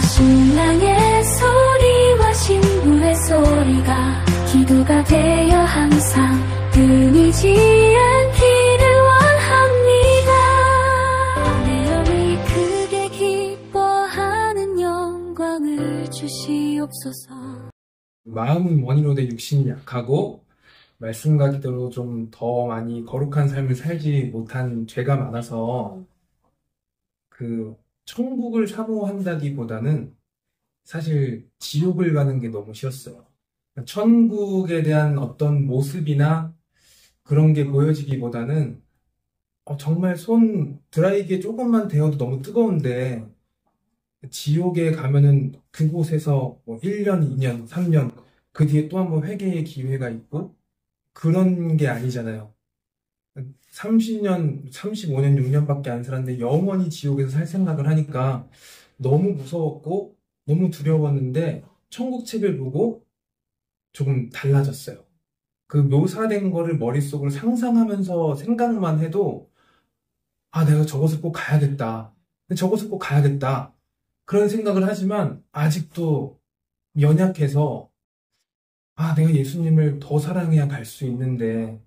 신랑의 소리와 신부의 소리가 기도가 되어 항상 끊이지 않기를 원합니다. 내 영이 크게 기뻐하는 영광을 주시옵소서. 마음은 원인으로 육신이 약하고 말씀과 기도로 좀 더 많이 거룩한 삶을 살지 못한 죄가 많아서 천국을 사모한다기보다는 사실 지옥을 가는 게 너무 싫었어요. 천국에 대한 어떤 모습이나 그런 게 보여지기보다는 정말 손 드라이기에 조금만 데워도 너무 뜨거운데 지옥에 가면은 그곳에서 1년, 2년, 3년 그 뒤에 또 한 번 회개의 기회가 있고 그런 게 아니잖아요. 30년, 35년, 6년밖에 안 살았는데 영원히 지옥에서 살 생각을 하니까 너무 무서웠고 너무 두려웠는데 천국 책을 보고 조금 달라졌어요. 그 묘사된 거를 머릿속으로 상상하면서 생각만 해도 내가 저것을 꼭 가야겠다. 저것을 꼭 가야겠다. 그런 생각을 하지만 아직도 연약해서 내가 예수님을 더 사랑해야 갈 수 있는데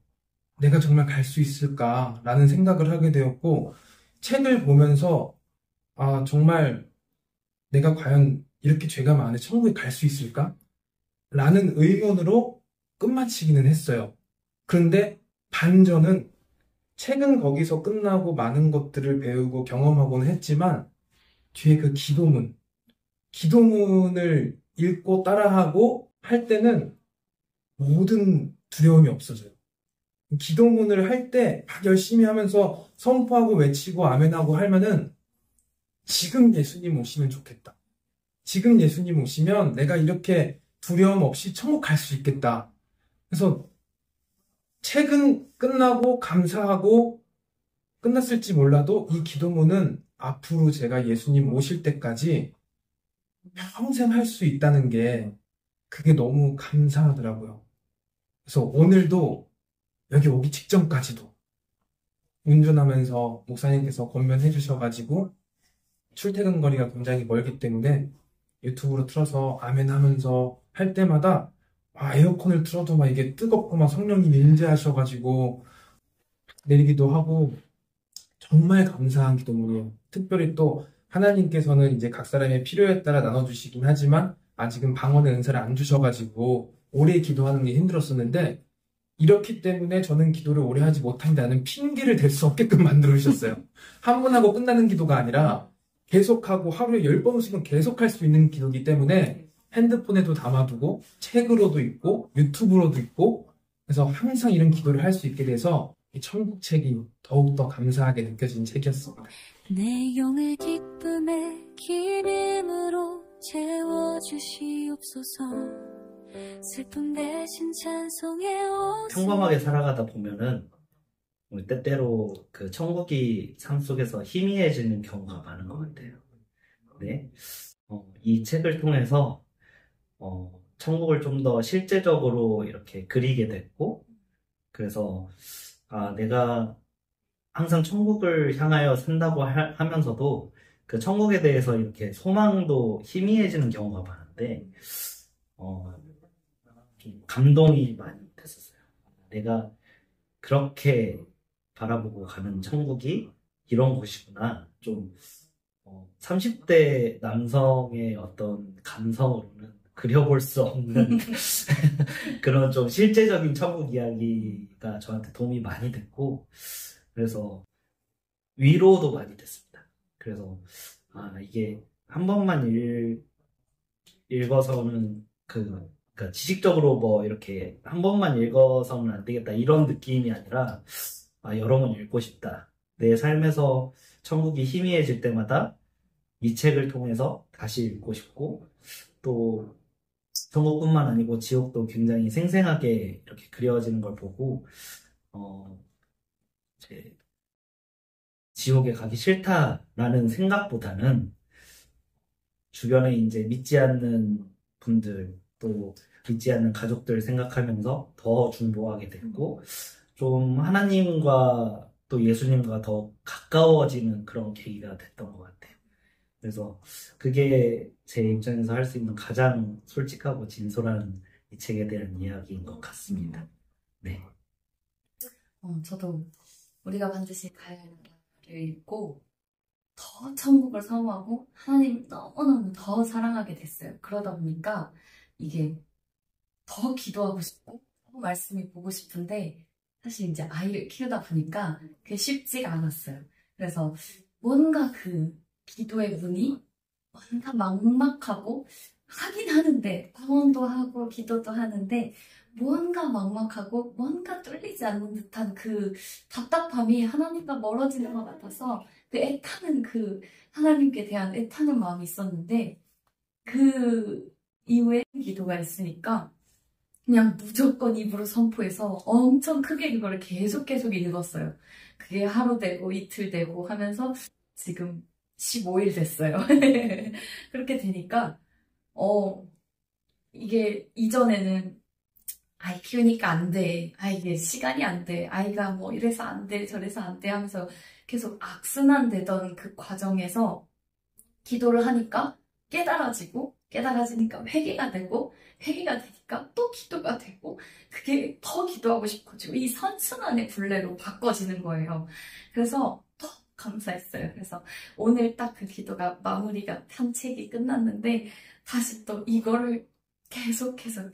내가 정말 갈 수 있을까라는 생각을 하게 되었고 책을 보면서 정말 내가 과연 이렇게 죄가 많은데 천국에 갈 수 있을까? 라는 의문으로 끝마치기는 했어요. 그런데 반전은 책은 거기서 끝나고 많은 것들을 배우고 경험하고는 했지만 뒤에 그 기도문을 읽고 따라하고 할 때는 모든 두려움이 없어져요. 기도문을 할 때 막 열심히 하면서 선포하고 외치고 아멘하고 하면은 지금 예수님 오시면 좋겠다. 지금 예수님 오시면 내가 이렇게 두려움 없이 천국 갈 수 있겠다. 그래서 책은 끝나고 감사하고 끝났을지 몰라도 이 기도문은 앞으로 제가 예수님 오실 때까지 평생 할 수 있다는 게 그게 너무 감사하더라고요. 그래서 오늘도 여기 오기 직전까지도 운전하면서 목사님께서 권면해 주셔가지고 출퇴근 거리가 굉장히 멀기 때문에 유튜브로 틀어서 아멘 하면서 할 때마다 에어컨을 틀어도 막 이게 뜨겁고 막 성령님이 임재하셔가지고 내리기도 하고 정말 감사한 기도문이에요. 특별히 또 하나님께서는 이제 각 사람의 필요에 따라 나눠주시긴 하지만 아직은 방언의 은사를 안 주셔가지고 오래 기도하는 게 힘들었었는데 이렇기 때문에 저는 기도를 오래 하지 못한다는 핑계를 댈 수 없게끔 만들어주셨어요. 한 번 하고 끝나는 기도가 아니라 계속하고 하루에 10번씩은 계속할 수 있는 기도이기 때문에 핸드폰에도 담아두고 책으로도 있고 유튜브로도 있고 그래서 항상 이런 기도를 할 수 있게 돼서 이 천국 책이 더욱더 감사하게 느껴진 책이었습니다. 내 영을 기쁨의 기름으로 채워주시옵소서. 슬픔 대신 찬송의 옷. 평범하게 살아가다 보면은 때때로 그 천국이 삶 속에서 희미해지는 경우가 많은 것 같아요. 네, 이 책을 통해서 천국을 좀 더 실제적으로 이렇게 그리게 됐고, 그래서 내가 항상 천국을 향하여 산다고 하면서도 그 천국에 대해서 이렇게 소망도 희미해지는 경우가 많은데 좀 감동이 많이 됐었어요. 내가 그렇게 바라보고 가는 천국이 이런 곳이구나. 좀 30대 남성의 어떤 감성으로는 그려볼 수 없는 그런 좀 실제적인 천국 이야기가 저한테 도움이 많이 됐고, 그래서 위로도 많이 됐습니다. 그래서 이게 한 번만 읽어서는 그러니까 지식적으로 뭐 이렇게 한 번만 읽어서는 안 되겠다 이런 느낌이 아니라 여러 번 읽고 싶다. 내 삶에서 천국이 희미해질 때마다 이 책을 통해서 다시 읽고 싶고, 또 천국뿐만 아니고 지옥도 굉장히 생생하게 이렇게 그려지는 걸 보고 이제 지옥에 가기 싫다라는 생각보다는 주변에 이제 믿지 않는 분들 또 믿지 않는 가족들 생각하면서 더 중보하게 됐고, 좀 하나님과 또 예수님과 더 가까워지는 그런 계기가 됐던 것 같아요. 그래서 그게 제 입장에서 할 수 있는 가장 솔직하고 진솔한 이 책에 대한 이야기인 것 같습니다. 네. 저도 우리가 반드시 가야 할 나라를 읽고 더 천국을 사모하고 하나님을 너무너무 더 사랑하게 됐어요. 그러다 보니까 이게 더 기도하고 싶고 더 말씀이 보고 싶은데 사실 이제 아이를 키우다 보니까 그게 쉽지가 않았어요. 그래서 뭔가 그 기도의 문이 뭔가 막막하고 하긴 하는데 방언도 하고 기도도 하는데 뭔가 막막하고 뭔가 뚫리지 않는 듯한 그 답답함이 하나님과 멀어지는 것 같아서 그 애타는 그 하나님께 대한 애타는 마음이 있었는데 그 이후에 기도가 있으니까 그냥 무조건 입으로 선포해서 엄청 크게 그거를 계속 읽었어요. 그게 하루 되고 이틀 되고 하면서 지금 15일 됐어요. 그렇게 되니까 이게 이전에는 아이 키우니까 안 돼. 이게 시간이 안 돼. 아이가 뭐 이래서 안 돼. 저래서 안 돼 하면서 계속 악순환되던 그 과정에서 기도를 하니까 깨달아지니까 회개가 되고 회개가 되니까 또 기도가 되고 그게 더 기도하고 싶어지고 이 선순환의 굴레로 바꿔지는 거예요. 그래서 더 감사했어요. 그래서 오늘 딱 그 기도가 마무리가 산책이 끝났는데 다시 또 이거를 계속해서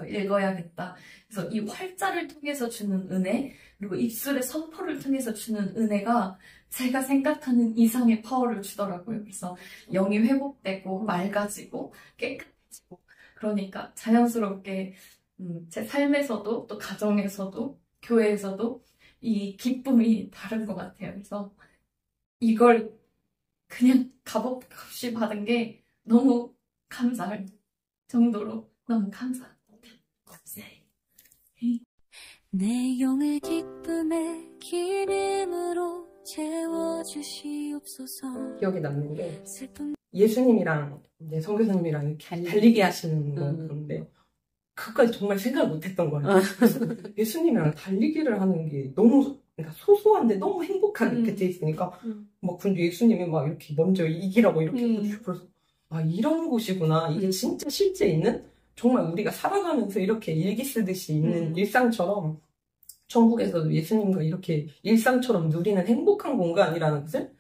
읽어야겠다. 그래서 이 활자를 통해서 주는 은혜, 그리고 입술의 선포를 통해서 주는 은혜가 제가 생각하는 이상의 파워를 주더라고요. 그래서 영이 회복되고 맑아지고 깨끗해지고 그러니까 자연스럽게 제 삶에서도 또 가정에서도 교회에서도 이 기쁨이 다른 것 같아요. 그래서 이걸 그냥 값없이 받은 게 너무 감사할 정도로 너무 감사합니다. 내 영을 기쁨의 기름으로 채워주시옵소서. 기억에 남는 게 슬픔 예수님이랑 이제 선교사님이랑 이렇게 달리기 하시는 건데 그것까지 정말 생각을 못했던 거예요. 예수님이랑 달리기를 하는 게 너무 그러니까 소소한데 너무 행복하게 이렇게 돼 있으니까 막 근데 예수님이 막 이렇게 먼저 이기라고 이렇게 해주시고 그래서 이런 곳이구나. 이게 진짜 실제 있는 정말 우리가 살아가면서 이렇게 일기 쓰듯이 있는 일상처럼 천국에서도 예수님과 이렇게 일상처럼 누리는 행복한 공간이라는 것을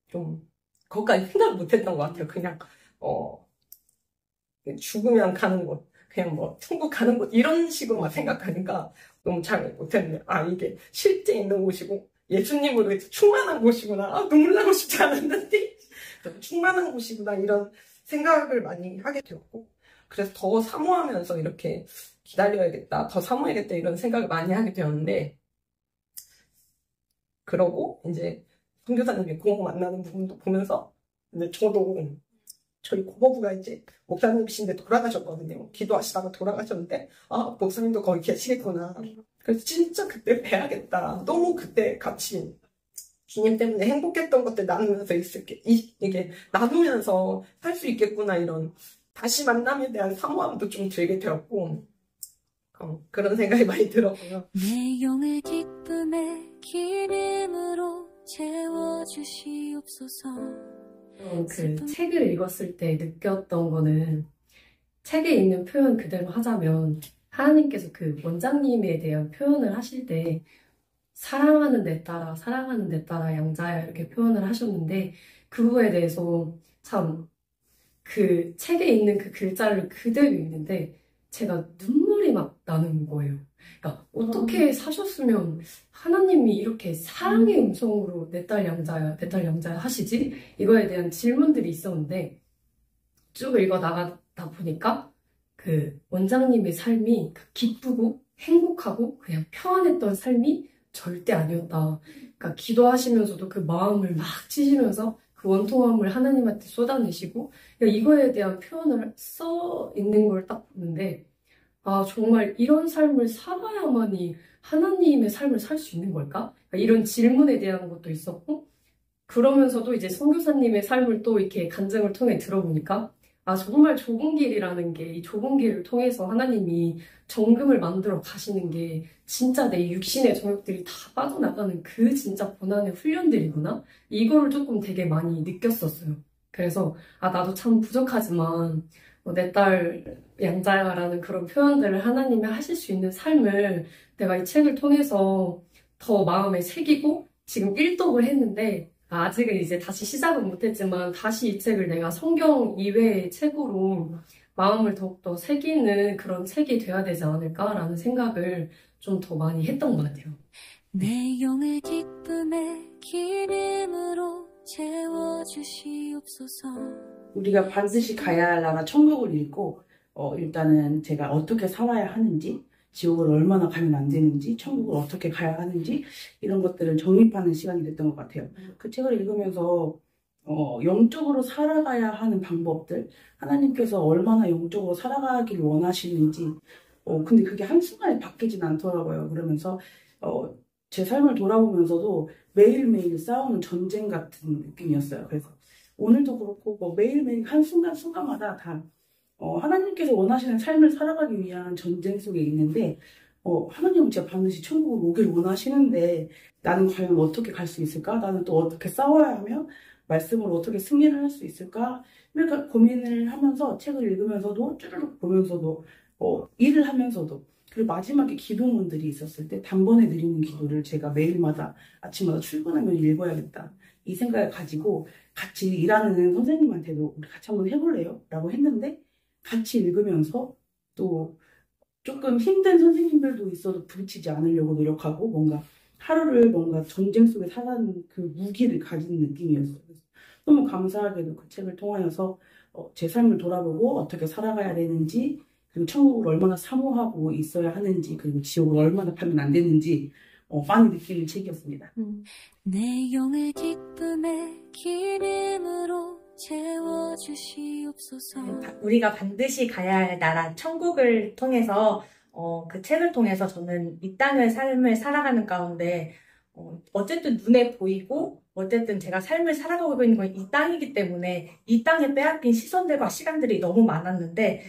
좀 거기까지 생각을 못했던 것 같아요. 그냥 죽으면 가는 곳, 그냥 뭐 천국 가는 곳 이런 식으로만 생각하니까 너무 잘 못했네요. 이게 실제 있는 곳이고 예수님으로 충만한 곳이구나. 눈물 나고 싶지 않았는데 충만한 곳이구나 이런 생각을 많이 하게 되었고 그래서 더 사모하면서 이렇게 기다려야겠다, 더 사모해야겠다 이런 생각을 많이 하게 되었는데 그러고 이제 선교사님이 고모 만나는 부분도 보면서 근데 저도 저희 고모부가 이제 목사님이신데 돌아가셨거든요. 기도하시다가 돌아가셨는데 목사님도 거기 계시겠구나. 그래서 진짜 그때 뵈야겠다. 너무 그때 같이 주님 때문에 행복했던 것들 나누면서 이게 나누면서 살 수 있겠구나 이런 다시 만남에 대한 사모함도 좀 들게 되었고 그런 생각이 많이 들었고요. 내 영을 기쁨의 기름으로 채워주시옵소서. 그 책을 읽었을 때 느꼈던 거는 책에 있는 표현 그대로 하자면 하나님께서 그 원장님에 대한 표현을 하실 때 사랑하는 내 딸아 양자야 이렇게 표현을 하셨는데 그거에 대해서 참 그 책에 있는 그 글자를 그대로 읽는데 제가 눈물이 막 나는 거예요. 그러니까 어떻게 사셨으면 하나님이 이렇게 사랑의 음성으로 내 딸 양자야 하시지? 이거에 대한 질문들이 있었는데 쭉 읽어 나가다 보니까 그 원장님의 삶이 기쁘고 행복하고 그냥 평안했던 삶이 절대 아니었다. 그러니까 기도하시면서도 그 마음을 막 찢으면서 그 원통함을 하나님한테 쏟아내시고 이거에 대한 표현을 써 있는 걸 딱 보는데 정말 이런 삶을 살아야만이 하나님의 삶을 살 수 있는 걸까? 그러니까 이런 질문에 대한 것도 있었고 그러면서도 이제 선교사님의 삶을 또 이렇게 간증을 통해 들어보니까 아, 정말 좁은 길이라는 게, 이 좁은 길을 통해서 하나님이 정금을 만들어 가시는 게 진짜 내 육신의 정욕들이 다 빠져나가는 그 진짜 고난의 훈련들이구나? 이거를 조금 되게 많이 느꼈었어요. 그래서, 아, 나도 참 부족하지만, 내 딸 양자야라는 그런 표현들을 하나님이 하실 수 있는 삶을 내가 이 책을 통해서 더 마음에 새기고, 지금 1독을 했는데, 아직은 이제 다시 시작은 못했지만 다시 이 책을 내가 성경 이외의 책으로 마음을 더욱더 새기는 그런 책이 돼야 되지 않을까라는 생각을 좀 더 많이 했던 것 같아요. 내 영을 기쁨의 기름으로 채워주시옵소서. 우리가 반드시 가야 할 나라 천국을 읽고 일단은 제가 어떻게 살아야 하는지, 지옥을 얼마나 가면 안 되는지, 천국을 어떻게 가야 하는지 이런 것들을 정립하는 시간이 됐던 것 같아요. 그 책을 읽으면서 영적으로 살아가야 하는 방법들, 하나님께서 얼마나 영적으로 살아가기를 원하시는지, 근데 그게 한순간에 바뀌진 않더라고요. 그러면서 제 삶을 돌아보면서도 매일매일 싸우는 전쟁 같은 느낌이었어요. 그래서 오늘도 그렇고 매일매일 한순간순간마다 다 하나님께서 원하시는 삶을 살아가기 위한 전쟁 속에 있는데, 하나님은 진짜 반드시 천국을 오길 원하시는데, 나는 과연 어떻게 갈 수 있을까? 나는 또 어떻게 싸워야 하며, 말씀으로 어떻게 승리를 할 수 있을까? 그러니까 고민을 하면서, 책을 읽으면서도, 쭈르륵 보면서도, 일을 하면서도, 그리고 마지막에 기도문들이 있었을 때, 단번에 드리는 기도를 제가 매일마다, 아침마다 출근하면 읽어야겠다. 이 생각을 가지고, 같이 일하는 선생님한테도 우리 같이 한번 해볼래요? 라고 했는데, 같이 읽으면서 또 조금 힘든 선생님들도 있어도 부딪히지 않으려고 노력하고 뭔가 하루를 뭔가 전쟁 속에 살아가는 그 무기를 가진 느낌이었어요. 그래서 너무 감사하게도 그 책을 통하여서 제 삶을 돌아보고 어떻게 살아가야 되는지, 그리고 천국을 얼마나 사모하고 있어야 하는지, 그리고 지옥을 얼마나 가면 안 되는지 많이 느끼는 책이었습니다. 내 영을 기쁨의 기름으로 채워주시옵소서. 우리가 반드시 가야 할 나라 천국을 통해서 그 책을 통해서 저는 이 땅의 삶을 살아가는 가운데 어쨌든 눈에 보이고 어쨌든 제가 삶을 살아가고 있는 건 이 땅이기 때문에 이 땅에 빼앗긴 시선들과 시간들이 너무 많았는데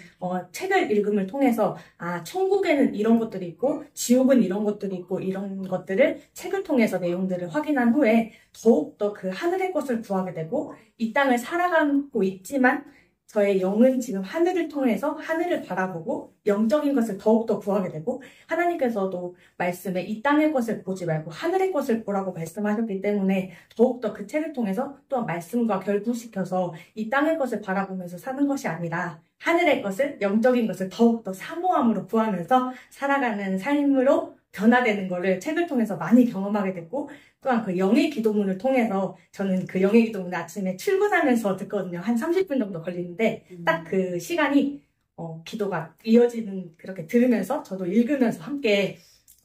책을 읽음을 통해서 천국에는 이런 것들이 있고 지옥은 이런 것들이 있고 이런 것들을 책을 통해서 내용들을 확인한 후에 더욱더 그 하늘의 것을 구하게 되고 이 땅을 살아가고 있지만 저의 영은 지금 하늘을 통해서 하늘을 바라보고 영적인 것을 더욱더 구하게 되고 하나님께서도 말씀에 이 땅의 것을 보지 말고 하늘의 것을 보라고 말씀하셨기 때문에 더욱더 그 책을 통해서 또한 말씀과 결부시켜서 이 땅의 것을 바라보면서 사는 것이 아니라 하늘의 것을 영적인 것을 더욱더 사모함으로 구하면서 살아가는 삶으로 변화되는 것을 책을 통해서 많이 경험하게 됐고 또한 그 영의 기도문을 통해서 저는 그 영의 기도문을 아침에 출근하면서 듣거든요. 한 30분 정도 걸리는데 딱 그 시간이 기도가 이어지는 그렇게 들으면서 저도 읽으면서 함께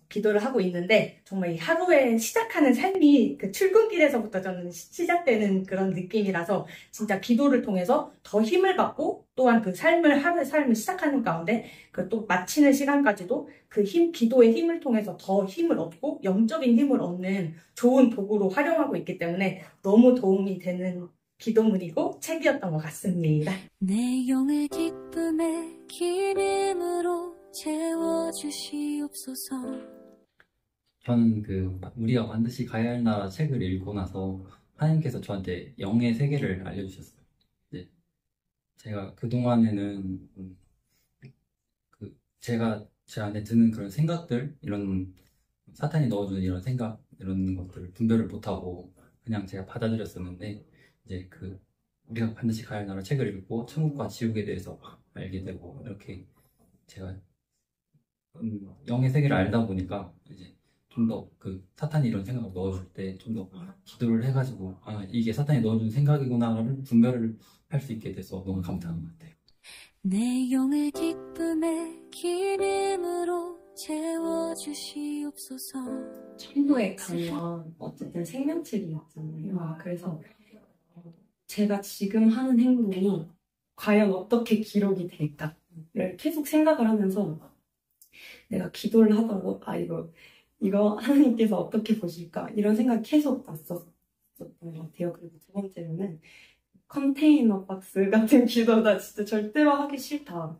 기도를 하고 있는데 정말 이 하루에 시작하는 삶이 그 출근길에서부터 저는 시작되는 그런 느낌이라서 진짜 기도를 통해서 더 힘을 받고 또한 그 하루의 삶을 시작하는 가운데 그 또 마치는 시간까지도 그 기도의 힘을 통해서 더 힘을 얻고 영적인 힘을 얻는 좋은 도구로 활용하고 있기 때문에 너무 도움이 되는 기도문이고 책이었던 것 같습니다. 내 영을 기쁨의 기름으로 채워주시옵소서. 저는 우리가 반드시 가야 할 나라 책을 읽고 나서 하나님께서 저한테 영의 세계를 알려주셨어요. 이제 제가 그동안에는 제가 제 안에 드는 그런 생각들, 이런 사탄이 넣어주는 이런 생각, 이런 것들을 분별을 못하고 그냥 제가 받아들였었는데 이제 우리가 반드시 가야 할 나라 책을 읽고 천국과 지옥에 대해서 알게 되고 이렇게 제가 영의 세계를 알다 보니까 이제 좀 더 사탄이 이런 생각을 넣어줄 때 좀 더 기도를 해가지고 이게 사탄이 넣어준 생각이구나를 분별을 할 수 있게 돼서 너무 감사한 것 같아요. 내 영을 기쁨의 기름으로 채워주시옵소서. 천국에 가면 어쨌든 생명책이 있잖아요. 그래서 제가 지금 하는 행동이 과연 어떻게 기록이 될까를 계속 생각을 하면서 내가 기도를 하다가 이거 하나님께서 어떻게 보실까 이런 생각이 계속 났었던 것 같아요. 그리고 두 번째로는 컨테이너 박스 같은 기도 나 진짜 절대로 하기 싫다.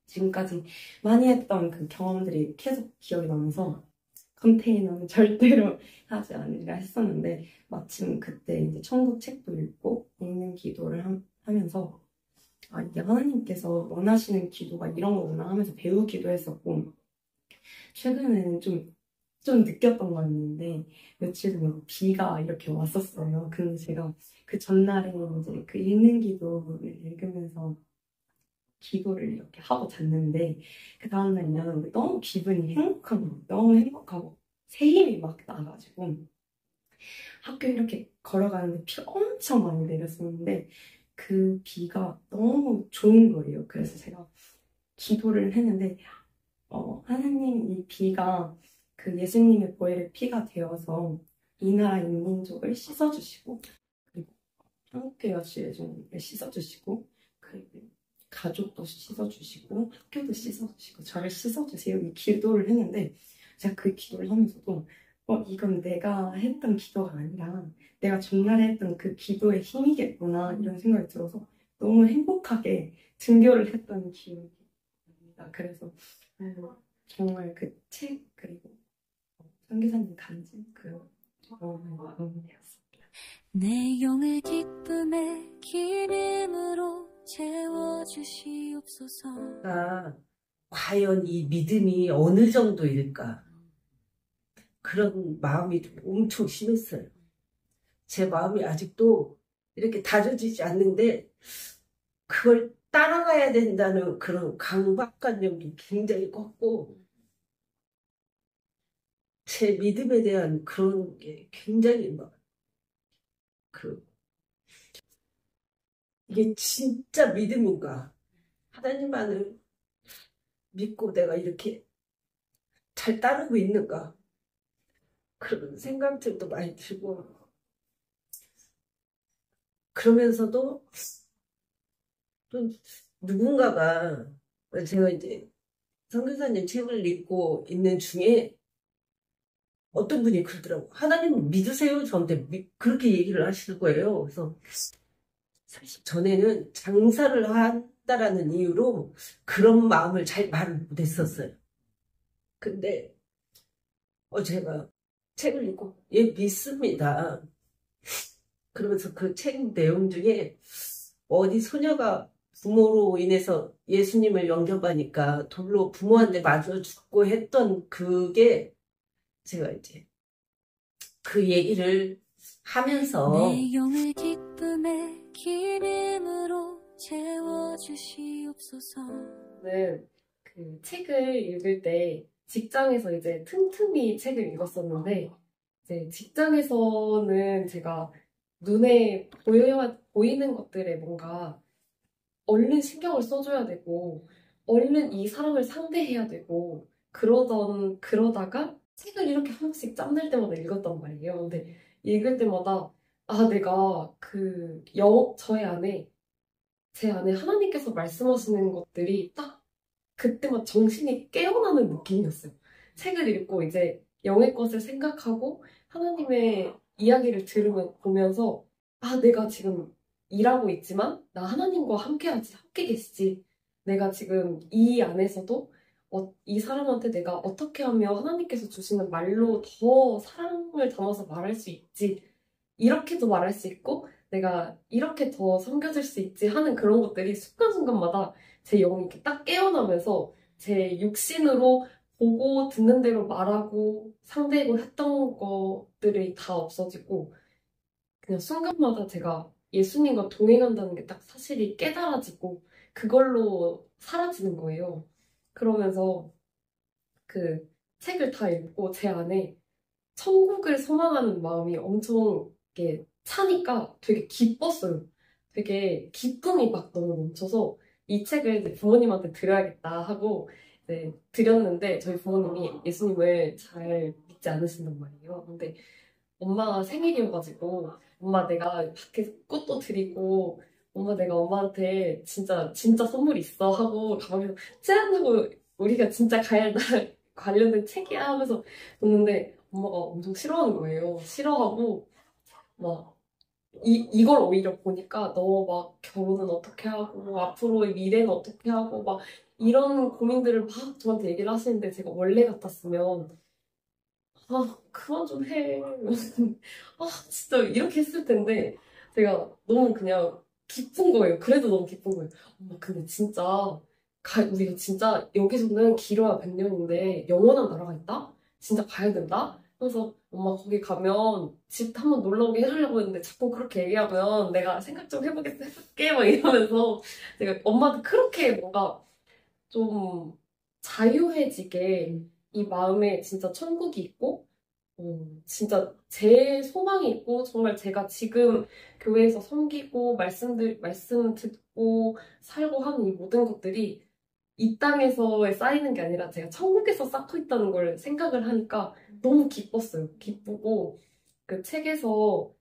지금까지 많이 했던 그 경험들이 계속 기억이 나면서 컨테이너는 절대로 하지 않으리라 했었는데 마침 그때 이제 천국 책도 읽고 읽는 기도를 하면서 아 이게 하나님께서 원하시는 기도가 이런 거구나 하면서 배우기도 했었고 최근에는 좀 느꼈던 거였는데 며칠 전에 비가 이렇게 왔었어요. 근데 제가 그 전날에 이제 그 읽는 기도를 읽으면서 기도를 이렇게 하고 잤는데 그 다음날 일어났는데 너무 기분이 행복한 거예요. 너무 행복하고 새 힘이 막 나가지고 학교 이렇게 걸어가는데 비가 엄청 많이 내렸었는데 그 비가 너무 좋은 거예요. 그래서 제가 기도를 했는데 하나님 이 비가 그 예수님의 보혈의 피가 되어서 이 나라 인민족을 씻어주시고 그리고 한국교회 주의를 씻어주시고 그리고 가족도 씻어주시고 학교도 씻어주시고 저를 씻어주세요 이 기도를 했는데 제가 그 기도를 하면서도 이건 내가 했던 기도가 아니라 내가 전날에 했던 그 기도의 힘이겠구나 이런 생각이 들어서 너무 행복하게 등교를 했던 기억이 납니다. 그래서 정말 그 책 그리고 선교사님 간증 그런 경험이었습니다. 내 영을 기쁨의 기름으로 채워주시옵소서. 과연 이 믿음이 어느 정도일까? 그런 마음이 엄청 심했어요. 제 마음이 아직도 이렇게 다져지지 않는데 그걸 따라가야 된다는 그런 강박관념이 굉장히 컸고 제 믿음에 대한 그런 게 굉장히 이게 진짜 믿음인가? 하나님만을 믿고 내가 이렇게 잘 따르고 있는가? 그런 생각들도 많이 들고 그러면서도 또 누군가가 제가 이제 선교사님 책을 읽고 있는 중에 어떤 분이 그러더라고. 하나님 믿으세요? 저한테 그렇게 얘기를 하시는 거예요. 그래서 사실 전에는 장사를 한다라는 이유로 그런 마음을 잘 말을 못했었어요. 근데 제가 책을 읽고 믿습니다. 그러면서 그 책 내용 중에 어디 소녀가 부모로 인해서 예수님을 영접하니까 돌로 부모한테 맞아 죽고 했던 그게 제가 이제 그 얘기를 하면서 내 영을 기쁨의 기름으로 채워주시옵소서. 그 책을 읽을 때 직장에서 이제 틈틈이 책을 읽었었는데 이제 직장에서는 제가 눈에 보이는 것들에 뭔가 얼른 신경을 써줘야 되고 얼른 이 사람을 상대해야 되고 그러다가 책을 이렇게 한 번씩 짬낼 때마다 읽었단 말이에요. 근데 읽을 때마다 내가 제 안에 하나님께서 말씀하시는 것들이 딱 그때만 정신이 깨어나는 느낌이었어요. 책을 읽고 이제 영의 것을 생각하고 하나님의 이야기를 보면서 내가 지금 일하고 있지만 나 하나님과 함께 계시지. 내가 지금 이 안에서도 이 사람한테 내가 어떻게 하면 하나님께서 주시는 말로 더 사랑을 담아서 말할 수 있지. 이렇게도 말할 수 있고 내가 이렇게 더 섬겨질 수 있지 하는 그런 것들이 순간순간마다 제 영이 이렇게 딱 깨어나면서 제 육신으로 보고 듣는 대로 말하고 상대하고 했던 것들이 다 없어지고 그냥 순간마다 제가 예수님과 동행한다는 게 딱 사실이 깨달아지고 그걸로 사라지는 거예요. 그러면서 그 책을 다 읽고 제 안에 천국을 소망하는 마음이 엄청 이렇게 차니까 되게 기뻤어요. 되게 기쁨이 막 너무 넘쳐서 이 책을 부모님한테 드려야겠다 하고 드렸는데 저희 부모님이 예수님을 잘 믿지 않으신단 말이에요. 근데 엄마가 생일이어가지고 엄마 내가 밖에서 꽃도 드리고 엄마 내가 엄마한테 진짜 선물 있어 하고 가방에서 짠 하고 우리가 진짜 가야 할 관련된 책이야 하면서 줬는데 엄마가 엄청 싫어하는 거예요. 싫어하고 막 이걸 오히려 보니까 너 막 결혼은 어떻게 하고 앞으로의 미래는 어떻게 하고 막 이런 고민들을 막 저한테 얘기를 하시는데 제가 원래 같았으면 아 그만 좀 해. 아 진짜 이렇게 했을 텐데 제가 너무 그냥 기쁜 거예요. 그래도 너무 기쁜 거예요. 엄마 근데 진짜 우리가 진짜 여기서는 길어야 100년인데 영원한 나라가 있다? 진짜 가야 된다? 그래서 엄마 거기 가면 집 한번 놀러 오게 해주려고 했는데 자꾸 그렇게 얘기하면 내가 생각 좀 해볼게 막 이러면서 제가 엄마한테 그렇게 뭔가 좀 자유해지게 이 마음에 진짜 천국이 있고 진짜 제 소망이 있고 정말 제가 지금 교회에서 섬기고 말씀 듣고 살고 하는 이 모든 것들이 이 땅에서에 쌓이는 게 아니라 제가 천국에서 쌓고 있다는 걸 생각을 하니까 너무 기뻤어요. 기쁘고 그 책에서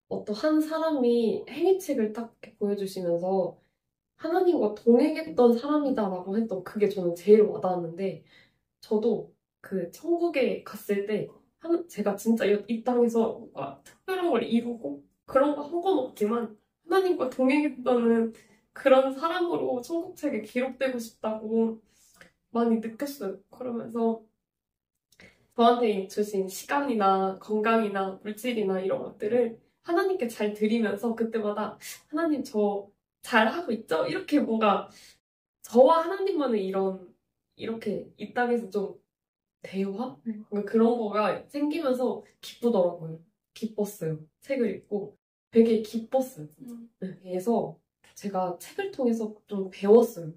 어떤 한 사람이 행위책을 딱 이렇게 보여주시면서 하나님과 동행했던 사람이다라고 했던 그게 저는 제일 와닿았는데 저도 그 천국에 갔을 때 제가 진짜 이 땅에서 뭔가 특별한 걸 이루고 그런 거 한 건 없지만 하나님과 동행했다는 그런 사람으로 천국책에 기록되고 싶다고 많이 느꼈어요. 그러면서 저한테 주신 시간이나 건강이나 물질이나 이런 것들을 하나님께 잘 드리면서 그때마다 하나님 저 잘하고 있죠? 이렇게 뭔가 저와 하나님만의 이렇게 이 땅에서 좀 대화? 뭔가 그런 거가 생기면서 기쁘더라고요. 기뻤어요. 책을 읽고 되게 기뻤어요. 네, 그래서 제가 책을 통해서 좀 배웠어요.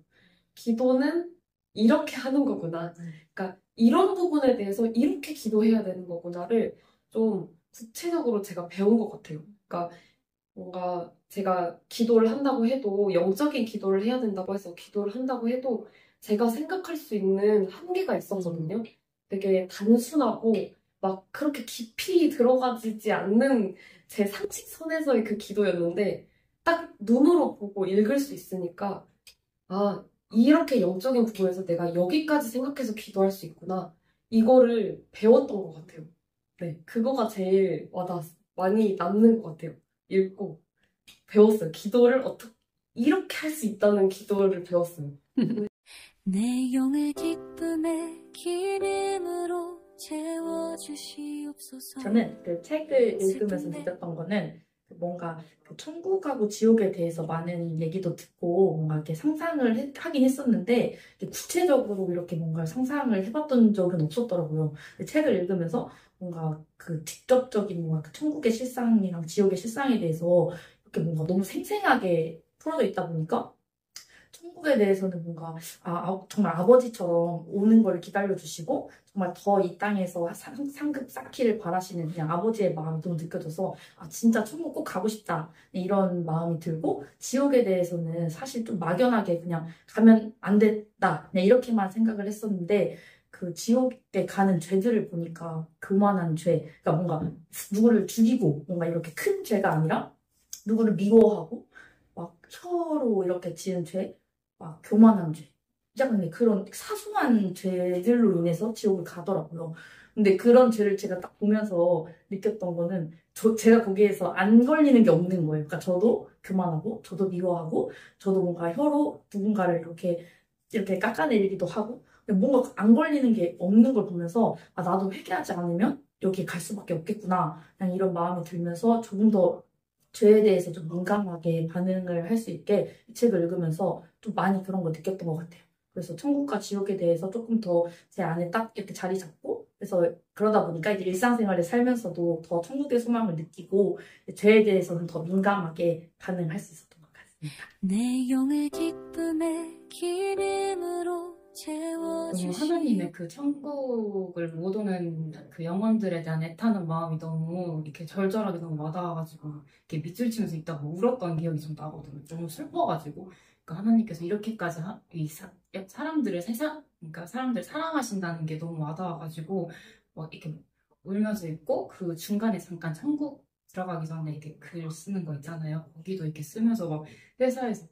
기도는 이렇게 하는 거구나. 그러니까 이런 부분에 대해서 이렇게 기도해야 되는 거구나를 좀 구체적으로 제가 배운 것 같아요. 그러니까 뭔가 제가 기도를 한다고 해도 영적인 기도를 해야 된다고 해서 기도를 한다고 해도 제가 생각할 수 있는 한계가 있었거든요. 되게 단순하고 막 그렇게 깊이 들어가지 않는 제 상식선에서의 그 기도였는데 딱 눈으로 보고 읽을 수 있으니까 아 이렇게 영적인 부분에서 내가 여기까지 생각해서 기도할 수 있구나 이거를 배웠던 것 같아요. 네, 그거가 제일 많이 남는 것 같아요. 읽고 배웠어요. 기도를 어떻게 이렇게 할 수 있다는 기도를 배웠어요. 내 영을 기쁨의 기름으로 채워주시옵소서. 저는 그 책을 읽으면서 느꼈던 거는 뭔가 그 천국하고 지옥에 대해서 많은 얘기도 듣고 뭔가 이렇게 상상을 하긴 했었는데 구체적으로 이렇게 뭔가 상상을 해봤던 적은 없었더라고요. 책을 읽으면서 뭔가 그 직접적인 뭔가 그 천국의 실상이랑 지옥의 실상에 대해서 이렇게 뭔가 너무 생생하게 풀어져 있다 보니까 천국에 대해서는 뭔가 정말 아버지처럼 오는 걸 기다려주시고 정말 더 이 땅에서 상급 쌓기를 바라시는 그냥 아버지의 마음이 너무 느껴져서 진짜 천국 꼭 가고 싶다 이런 마음이 들고 지옥에 대해서는 사실 좀 막연하게 그냥 가면 안 됐다 그냥 이렇게만 생각을 했었는데 그 지옥에 가는 죄들을 보니까 교만한 죄 그러니까 뭔가 누구를 죽이고 뭔가 이렇게 큰 죄가 아니라 누구를 미워하고 막 혀로 이렇게 지은 죄 막 교만한 죄. 약간 그런 사소한 죄들로 인해서 지옥을 가더라고요. 근데 그런 죄를 제가 딱 보면서 느꼈던 거는 제가 거기에서 안 걸리는 게 없는 거예요. 그러니까 저도 교만하고 저도 미워하고 저도 뭔가 혀로 누군가를 이렇게 깎아내리기도 하고 뭔가 안 걸리는 게 없는 걸 보면서 나도 회개하지 않으면 여기 갈 수밖에 없겠구나. 그냥 이런 마음이 들면서 조금 더 죄에 대해서 좀 민감하게 반응을 할 수 있게 이 책을 읽으면서 좀 많이 그런 거 느꼈던 것 같아요. 그래서 천국과 지옥에 대해서 조금 더 제 안에 딱 이렇게 자리 잡고 그래서 그러다 보니까 이제 일상생활을 살면서도 더 천국의 소망을 느끼고 죄에 대해서는 더 민감하게 반응할 수 있었던 것 같습니다. 내 영을 기쁨의 기름으로 너무 하나님의 그 천국을 못 오는 그 영혼들에 대한 애타는 마음이 너무 이렇게 절절하게 너무 와닿아가지고 이렇게 밑줄 치면서 있다가 울었던 기억이 좀 나거든요. 너무 슬퍼가지고 그러니까 하나님께서 이렇게까지 그러니까 사람들 사랑하신다는 게 너무 와닿아가지고 막 이렇게 울면서 읽고 그 중간에 잠깐 천국 들어가기 전에 이렇게 글 쓰는 거 있잖아요. 거기도 이렇게 쓰면서 막 회사에서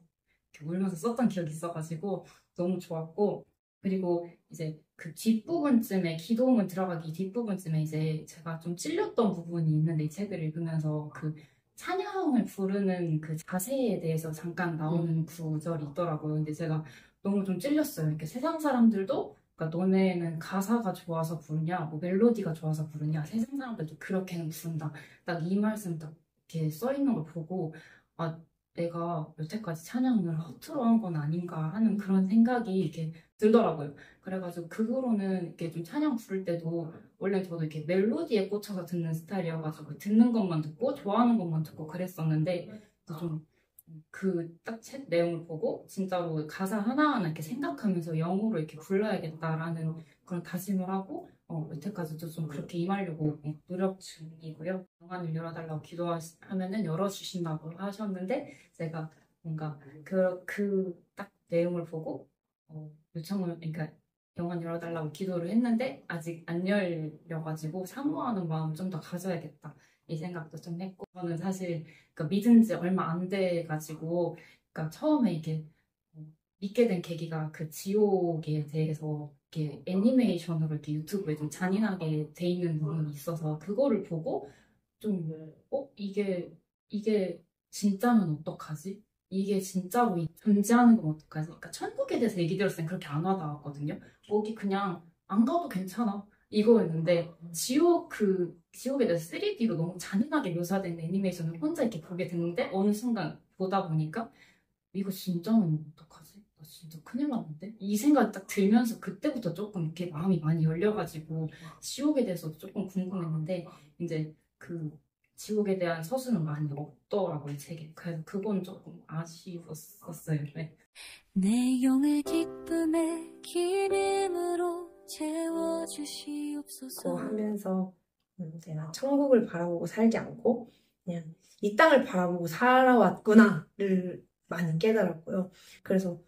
이렇게 울면서 썼던 기억이 있어가지고 너무 좋았고 그리고 이제 그 뒷부분쯤에 기도문 들어가기 뒷부분쯤에 이제 제가 좀 찔렸던 부분이 있는데 이 책을 읽으면서 그 찬양을 부르는 그 자세에 대해서 잠깐 나오는 구절이 있더라고요. 근데 제가 너무 좀 찔렸어요. 이렇게 세상 사람들도 그러니까 너네는 가사가 좋아서 부르냐, 뭐 멜로디가 좋아서 부르냐, 세상 사람들도 그렇게는 부른다. 딱 이 말씀 딱 이렇게 써 있는 걸 보고 아 내가 여태까지 찬양을 허투루 한 건 아닌가 하는 그런 생각이 이렇게 들더라고요. 그래가지고 그 후로는 이렇게 좀 찬양 부를 때도 원래 저도 이렇게 멜로디에 꽂혀서 듣는 스타일이어가지고 듣는 것만 듣고 좋아하는 것만 듣고 그랬었는데 좀 그 딱 책 내용을 보고 진짜로 가사 하나하나 이렇게 생각하면서 영어로 이렇게 불러야겠다라는 그런 다짐을 하고 여태까지도 좀 그렇게 임하려고 노력 중이고요. 영안을 열어달라고 기도하면은 열어주신다고 하셨는데 제가 뭔가 그 딱 내용을 보고 요청을 그러니까 영안 열어달라고 기도를 했는데 아직 안 열려가지고 사모하는 마음 좀 더 가져야겠다 이 생각도 좀 했고 저는 사실 그러니까 믿은 지 얼마 안 돼가지고 그러니까 처음에 이게 믿게 된 계기가 그 지옥에 대해서 이렇게 애니메이션으로 이렇게 유튜브에 좀 잔인하게 돼 있는 부분이 있어서 그거를 보고 좀 이게 진짜면 어떡하지? 이게 진짜로 존재하는 건 어떡하지? 그러니까 천국에 대해서 얘기 들었을 땐 그렇게 안 와닿았거든요. 거기 그냥 안 가도 괜찮아 이거였는데 지옥에 대해서 3D로 너무 잔인하게 묘사된 애니메이션을 혼자 이렇게 보게 됐는데 어느 순간 보다 보니까 이거 진짜면 어떡하지? 나 진짜 큰일 났는데? 이 생각이 딱 들면서 그때부터 조금 이렇게 마음이 많이 열려가지고 지옥에 대해서도 조금 궁금했는데 이제 그 지옥에 대한 서술은 많이 없더라고요, 이 책에. 그래서 그건 조금 아쉬웠었어요. 네. 내 영을 기쁨의 기름으로 채워주시옵소서. 하면서 제가 천국을 바라보고 살지 않고 그냥 이 땅을 바라보고 살아왔구나를 많이 깨달았고요. 그래서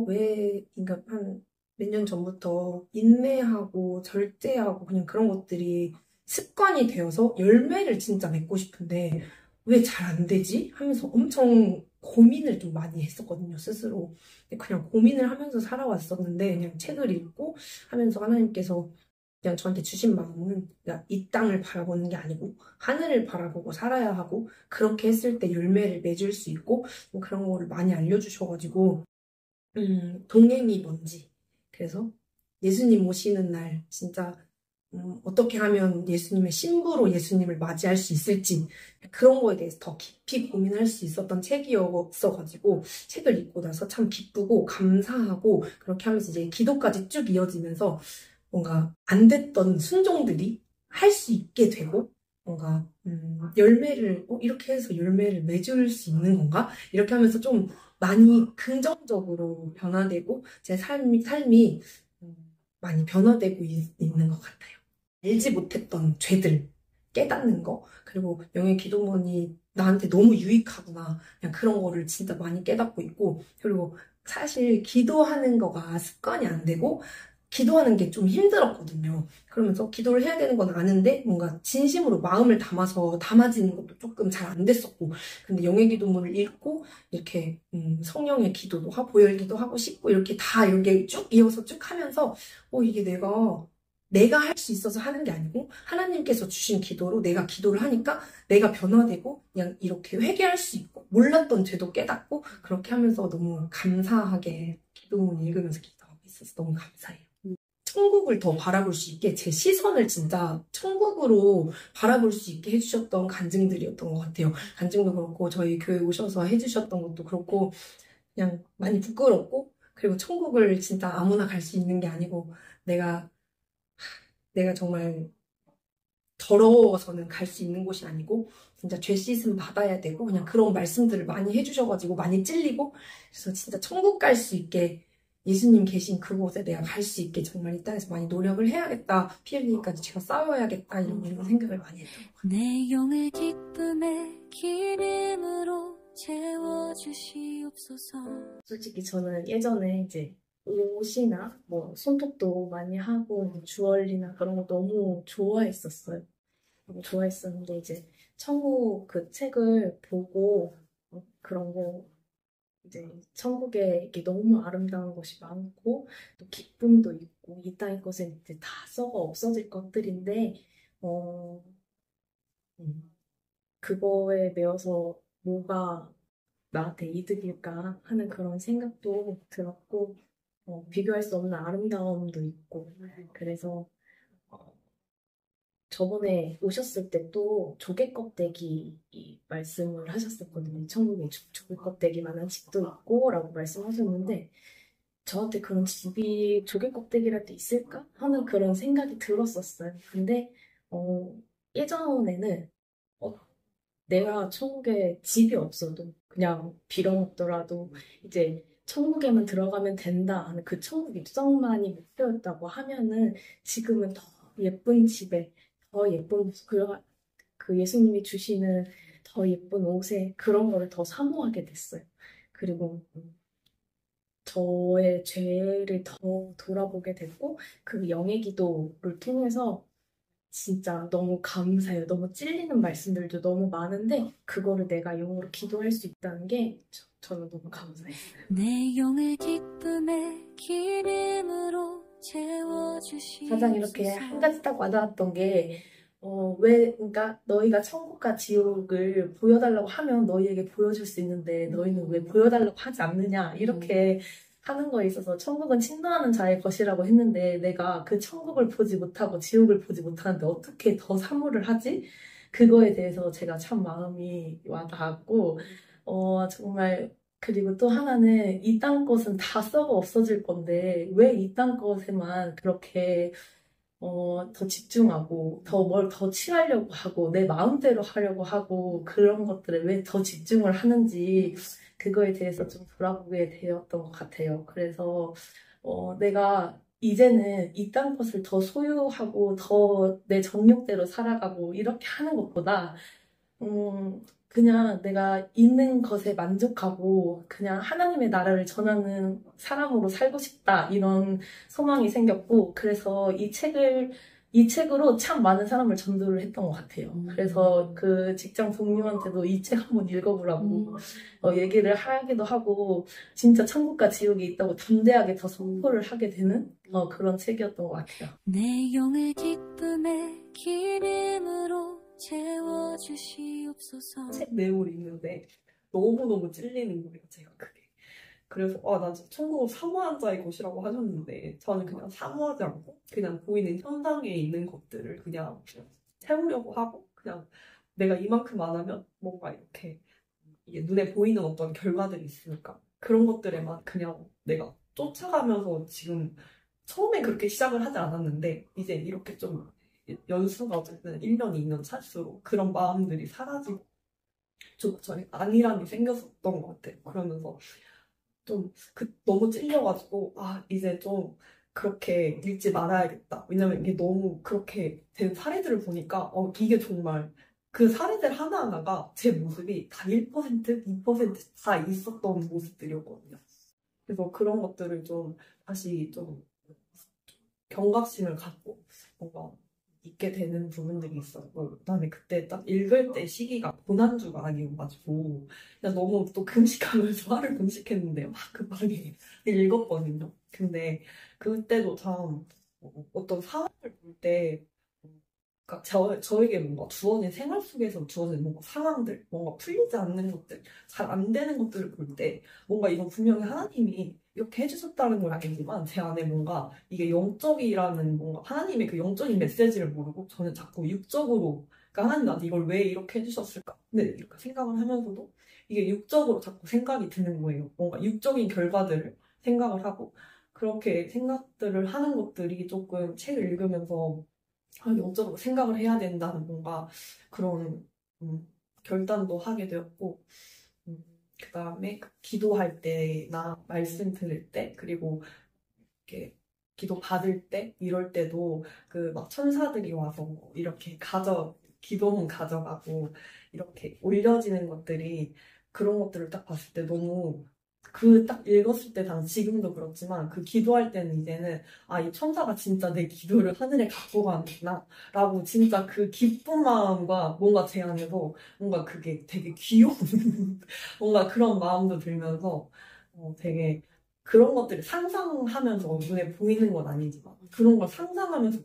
왜 그러니까 한 몇 년 전부터 인내하고 절제하고 그냥 그런 것들이 습관이 되어서 열매를 진짜 맺고 싶은데 왜 잘 안 되지? 하면서 엄청 고민을 좀 많이 했었거든요, 스스로. 그냥 고민을 하면서 살아왔었는데 그냥 책을 읽고 하면서 하나님께서 그냥 저한테 주신 마음은 그냥 이 땅을 바라보는 게 아니고 하늘을 바라보고 살아야 하고 그렇게 했을 때 열매를 맺을 수 있고 뭐 그런 거를 많이 알려주셔가지고 동행이 뭔지 그래서 예수님 오시는 날 진짜 어떻게 하면 예수님의 신부로 예수님을 맞이할 수 있을지 그런 거에 대해서 더 깊이 고민할 수 있었던 책이었어가지고 책을 읽고 나서 참 기쁘고 감사하고 그렇게 하면서 이제 기도까지 쭉 이어지면서 뭔가 안 됐던 순종들이 할 수 있게 되고 뭔가 열매를 이렇게 해서 열매를 맺을 수 있는 건가? 이렇게 하면서 좀 많이 긍정적으로 변화되고 제 삶이 많이 변화되고 있는 것 같아요. 알지 못했던 죄들 깨닫는 거 그리고 영의 기도문이 나한테 너무 유익하구나 그냥 그런 거를 진짜 많이 깨닫고 있고 그리고 사실 기도하는 거가 습관이 안 되고 기도하는 게 좀 힘들었거든요. 그러면서 기도를 해야 되는 건 아는데 뭔가 진심으로 마음을 담아서 담아지는 것도 조금 잘 안 됐었고 근데 영의 기도문을 읽고 이렇게 성령의 기도도 하고 보혈기도 하고 싶고 이렇게 다 이렇게 쭉 이어서 쭉 하면서 이게 내가 할 수 있어서 하는 게 아니고 하나님께서 주신 기도로 내가 기도를 하니까 내가 변화되고 그냥 이렇게 회개할 수 있고 몰랐던 죄도 깨닫고 그렇게 하면서 너무 감사하게 기도문 읽으면서 기도하고 있어서 너무 감사해요. 천국을 더 바라볼 수 있게 제 시선을 진짜 천국으로 바라볼 수 있게 해주셨던 간증들이었던 것 같아요. 간증도 그렇고 저희 교회 오셔서 해주셨던 것도 그렇고 그냥 많이 부끄럽고 그리고 천국을 진짜 아무나 갈 수 있는 게 아니고 내가 정말 더러워서는 갈 수 있는 곳이 아니고 진짜 죄 씻음 받아야 되고 그냥 그런 말씀들을 많이 해주셔가지고 많이 찔리고 그래서 진짜 천국 갈 수 있게 예수님 계신 그곳에 내가 갈 수 있게 정말 이 땅에서 많이 노력을 해야겠다. 피 흘리기까지 제가 싸워야겠다. 이런 생각을 많이 했던 것 같아요. 내 영을 기쁨의 기름으로 채워주시옵소서. 솔직히 저는 예전에 이제 옷이나 뭐 손톱도 많이 하고 주얼리나 그런 거 너무 좋아했었어요. 너무 좋아했었는데 이제 천국 그 책을 보고 그런 거 이제 천국에 이게 너무 아름다운 것이 많고 또 기쁨도 있고 이 땅의 것은 이제 다 썩어 없어질 것들인데 그거에 매여서 뭐가 나한테 이득일까 하는 그런 생각도 들었고, 비교할 수 없는 아름다움도 있고, 그래서 저번에 오셨을 때 또 조개 껍데기 말씀을 하셨었거든요. 천국에 조개 껍데기만한 집도 있고 라고 말씀하셨는데, 저한테 그런 집이 조개 껍데기랄 때 있을까 하는 그런 생각이 들었었어요. 근데 예전에는 내가 천국에 집이 없어도 그냥 빌어먹더라도 이제 천국에만 들어가면 된다 하는 그 천국 입성만이 목표였다고 하면은 지금은 더 예쁜 집에 더 예쁜 그 예수님이 주시는 더 예쁜 옷에 그런 거를 더 사모하게 됐어요. 그리고 저의 죄를 더 돌아보게 됐고 그 영의 기도를 통해서 진짜 너무 감사해요. 너무 찔리는 말씀들도 너무 많은데 그거를 내가 영어로 기도할 수 있다는 게 저는 너무 감사해요. 내 영을 기쁨의 기름으로 채워주시옵소서. 가장 이렇게 한 가지 딱 와닿았던 게 그러니까 너희가 천국과 지옥을 보여달라고 하면 너희에게 보여줄 수 있는데 너희는 왜 보여달라고 하지 않느냐 이렇게 하는 거에 있어서 천국은 침노하는 자의 것이라고 했는데 내가 그 천국을 보지 못하고 지옥을 보지 못하는데 어떻게 더 사모를 하지? 그거에 대해서 제가 참 마음이 와닿았고 정말 그리고 또 하나는 이 땅 것은 다 썩어 없어질 건데 왜 이 땅 것에만 그렇게 더 집중하고 뭘 더 취하려고 하고 내 마음대로 하려고 하고 그런 것들에 왜 더 집중을 하는지 그거에 대해서 좀 돌아보게 되었던 것 같아요. 그래서 내가 이제는 이 땅 것을 더 소유하고 더 내 정욕대로 살아가고 이렇게 하는 것보다 그냥 내가 있는 것에 만족하고 그냥 하나님의 나라를 전하는 사람으로 살고 싶다 이런 소망이 생겼고 그래서 이 책으로 참 많은 사람을 전도를 했던 것 같아요. 그래서 그 직장 동료한테도 이 책 한번 읽어보라고 얘기를 하기도 하고 진짜 천국과 지옥이 있다고 담대하게 더 선포를 하게 되는 그런 책이었던 것 같아요. 내 영을 기쁨의 기름으로 채워주시옵소서. 책 내용을 읽는데 너무너무 찔리는 거예요, 제가 그게. 그래서 난 천국은 사모한 자의 것이라고 하셨는데 저는 그냥 사모하지 않고 그냥 보이는 현상에 있는 것들을 그냥 채우려고 하고 그냥 내가 이만큼 안 하면 뭔가 이렇게 이게 눈에 보이는 어떤 결과들이 있으니까 그런 것들에만 그냥 내가 쫓아가면서 지금 처음에 그렇게 시작을 하지 않았는데 이제 이렇게 좀 연수가 어쨌든 1년, 2년 찰수록 그런 마음들이 사라지고 좀 저는 안일함이 생겼었던 것 같아요. 그러면서 좀 너무 찔려가지고 이제 좀 그렇게 읽지 말아야겠다. 왜냐면 이게 너무 그렇게 된 사례들을 보니까 이게 정말 그 사례들 하나하나가 제 모습이 다 1%, 2%다 있었던 모습들이었거든요. 그래서 그런 것들을 좀 다시 좀 경각심을 갖고 뭔가 있게 되는 부분들이 있었고 그다음에 그때 딱 읽을 때 시기가 고난주가 아니어가지고 그냥 너무 또 금식하면서 하루 금식했는데 막 급하게 읽었거든요. 근데 그때도 참 어떤 상황을 볼 때 그러니까 저에게 뭔가 주어진 생활 속에서 주어진 뭔가 상황들, 뭔가 풀리지 않는 것들, 잘 안 되는 것들을 볼 때 뭔가 이건 분명히 하나님이 이렇게 해주셨다는 걸 알겠지만 제 안에 뭔가 이게 영적이라는 뭔가 하나님의 그 영적인 메시지를 모르고 저는 자꾸 육적으로 그러니까 하나님 나한테 이걸 왜 이렇게 해주셨을까? 근데 이렇게 생각을 하면서도 이게 육적으로 자꾸 생각이 드는 거예요. 뭔가 육적인 결과들을 생각을 하고 그렇게 생각들을 하는 것들이 조금 책을 읽으면서 영적으로 생각을 해야 된다는 뭔가 그런 결단도 하게 되었고 그 다음에 기도할 때나 말씀 들을 때 그리고 이렇게 기도 받을 때 이럴 때도 그 막 천사들이 와서 이렇게 기도문 가져가고 이렇게 올려지는 것들이 그런 것들을 딱 봤을 때 너무 딱 읽었을 때 지금도 그렇지만 그 기도할 때는 이제는 이 천사가 진짜 내 기도를 하늘에 갖고 가는구나 라고 진짜 그 기쁜 마음과 뭔가 제 안에서 뭔가 그게 되게 귀여운 뭔가 그런 마음도 들면서 되게 그런 것들을 상상하면서 눈에 보이는 건 아니지만 그런 걸 상상하면서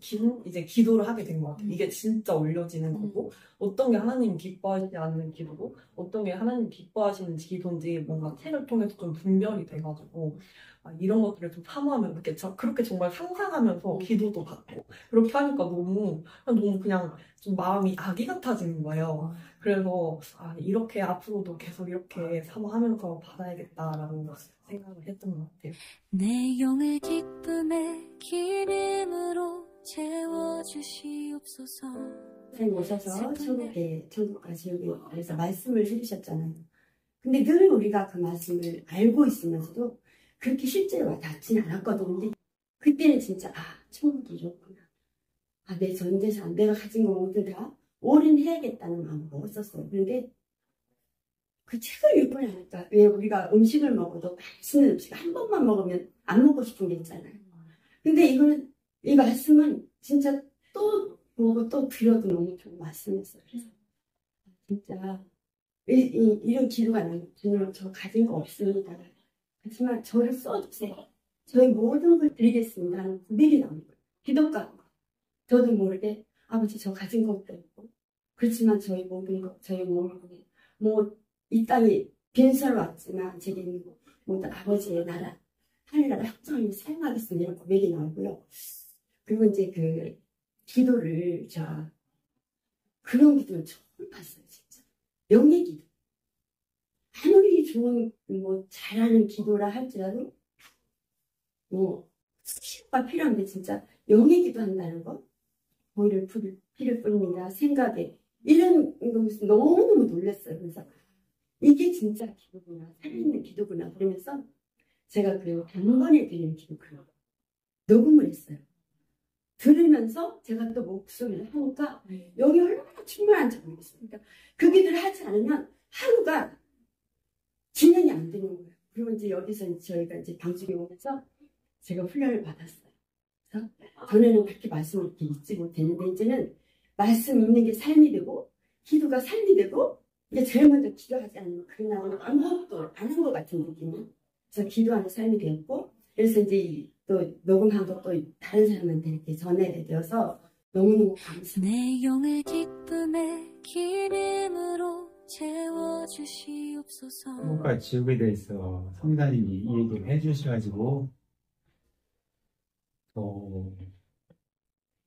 이제 기도를 하게 된 것 같아요. 이게 진짜 올려지는 거고 어떤 게 하나님 기뻐하지 않는 기도고 어떤 게 하나님 기뻐하시는 기도인지 뭔가 책을 통해서 좀 분별이 돼가지고 이런 것들을 좀 사모하면 그렇게 정말 상상하면서 기도도 받고 그렇게 하니까 너무 그냥 좀 마음이 아기 같아지는 거예요. 그래서 이렇게 앞으로도 계속 이렇게 사모하면서 받아야겠다라는 생각을 했던 것 같아요. 내 영을 기쁨의 기름으로 채워주시옵소서. 선생님 오셔서 천국과 지옥에 대해서 말씀을 해주셨잖아요. 근데 늘 우리가 그 말씀을 알고 있으면서도 그렇게 실제로 와닿지는 않았거든요. 근데 그때는 진짜 천국이 이렇구나. 내 전 재산, 내가 가진 거 모두 다 올인해야겠다는 마음을 먹었었어요. 그런데 그 책을 읽고 나니까 왜 우리가 음식을 먹어도 맛있는 음식 한 번만 먹으면 안 먹고 싶은 게 있잖아요. 근데 이 말씀은 진짜 또 보고 또 들어도 너무 좋은 말씀이었어요. 그래서 진짜 이런 기도가 나는 주님 저 가진 거 없습니다. 하지만 저를 써주세요. 저희 모든 걸 드리겠습니다 하는 고백이 나오는 거예요. 기도가 저도 모르게 아버지 저 가진 것도 있고 그렇지만 저희 모든 것 저희 몸을 이 땅에 빈설 왔지만 제게 있는 모든 아버지의 나라 하늘나라 확정을 사용하겠습니다 이런 고백이 나오고요. 그리고 이제 그 기도를 그런 기도를 처음 봤어요. 진짜 영의 기도. 아무리 좋은 잘하는 기도라 할지라도 시가 필요한데 진짜 영의 기도 한다는 거 피를 뿌립니다. 생각에 이런 것을 너무너무 놀랐어요. 그래서 이게 진짜 기도구나 살아있는 기도구나 그러면서 제가 그 단번에 들리는 기도를 녹음을 했어요. 들으면서 제가 또 목소리를 하니까 여기 얼마나 충분한지 모르겠어요. 그러니까 그 기도를 하지 않으면 하루가 진행이 안 되는 거예요. 그리고 이제 여기서 저희가 이제 방송에 오면서 제가 훈련을 받았어요. 그래서 전에는 그렇게 말씀을 이렇게 읽지 못했는데 이제는 말씀 읽는 게 삶이 되고 기도가 삶이 되고 이게 제일 먼저 기도하지 않으면 그날은 아무것도 안 한 것 같은 느낌이. 그래서 기도하는 삶이 되었고 그래서 이제 또 녹음한 것도 다른 사람한테 이렇게 전해야 되어서 너무너무 감사합니다. 내 영을 기쁨의 기름으로 채워주시옵소서. 천국과 지옥에 대해서 성사님이 이 얘기를 해주셔가지고 또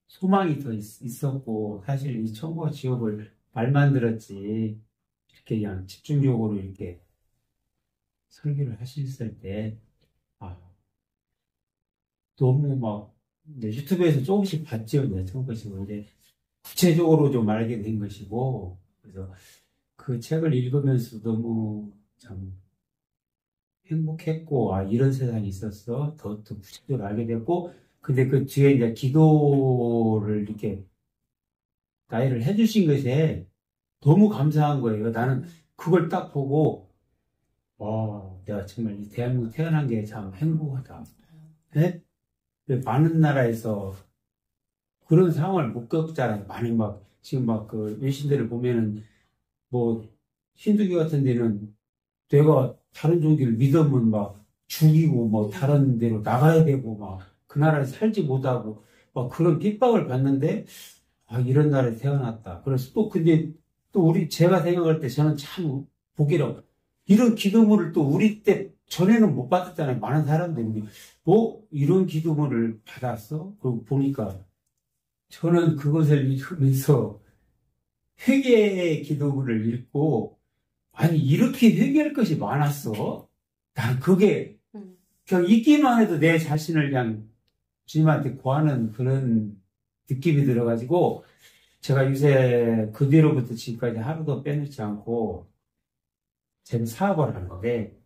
소망이 더 있었고 사실 이 천국과 지옥을 말만 들었지 이렇게 그냥 집중적으로 이렇게 설교를 하셨을 때 너무 막 유튜브에서 조금씩 봤죠. 천국과 지옥을 이제 구체적으로 좀 알게 된 것이고 그래서 그 책을 읽으면서 너무 참 행복했고 이런 세상이 있었어 더 구체적으로 알게 됐고 근데 그 뒤에 이제 기도를 이렇게 나열을 해주신 것에 너무 감사한 거예요. 나는 그걸 딱 보고 내가 정말 이 대한민국 태어난 게 참 행복하다. 네? 많은 나라에서 그런 상황을 못 겪잖아요. 많이 지금 그 외신들을 보면은 힌두교 같은 데는 내가 다른 종교를 믿으면 죽이고 다른 데로 나가야 되고 그 나라에 살지 못하고 그런 핍박을 받는데 이런 나라에 태어났다. 그래서 근데 제가 생각할 때 저는 참 보기로 이런 기도문을 또 우리 때 전에는 못 받았잖아요. 많은 사람들이 이런 기도문을 받았어? 그리고 보니까 저는 그것을 읽으면서 회개의 기도문을 읽고 이렇게 회개할 것이 많았어? 난 그게 그냥 읽기만 해도 내 자신을 그냥 주님한테 구하는 그런 느낌이 들어가지고 제가 요새 그 뒤로부터 지금까지 하루도 빼놓지 않고 제가 사업을 하는데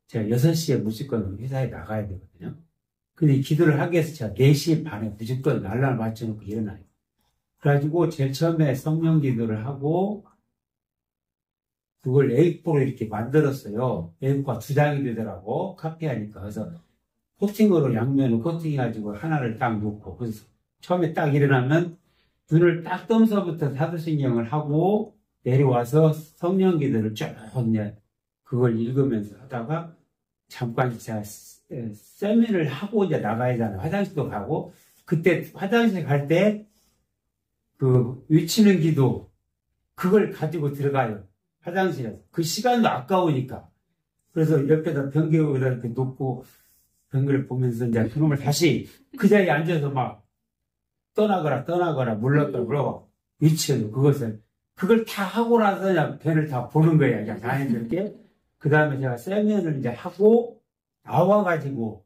제가 6시에 무조건 회사에 나가야 되거든요. 근데 기도를 하기 위해서 제가 4시 반에 무조건 알람을 맞춰놓고 일어나요. 그래가지고 제일 처음에 성령 기도를 하고 그걸 A4로 이렇게 만들었어요. A4가 2장이 되더라고. 카피하니까. 그래서 코팅으로 양면을 코팅해가지고 하나를 딱 놓고 그래서 처음에 딱 일어나면 눈을 딱 뜨면서부터 사도신경을 하고 내려와서 성령 기도를 쭉 그걸 읽으면서 하다가 잠깐 제가 세면을 하고 이제 나가야 되잖아요. 화장실도 가고. 그때 화장실 갈 때 그 외치는 기도 그걸 가지고 들어가요. 화장실에서. 그 시간도 아까우니까. 그래서 옆에다 변기에다 이렇게 놓고 변기를 보면서 이제 그놈을 다시 그 자리에 앉아서 막 떠나거라 물러가고 위치해도 그걸 다 하고 나서 그냥 변을 다 보는 거예요. 그냥 자연스럽게. 그 다음에 제가 세면을 이제 하고 나와가지고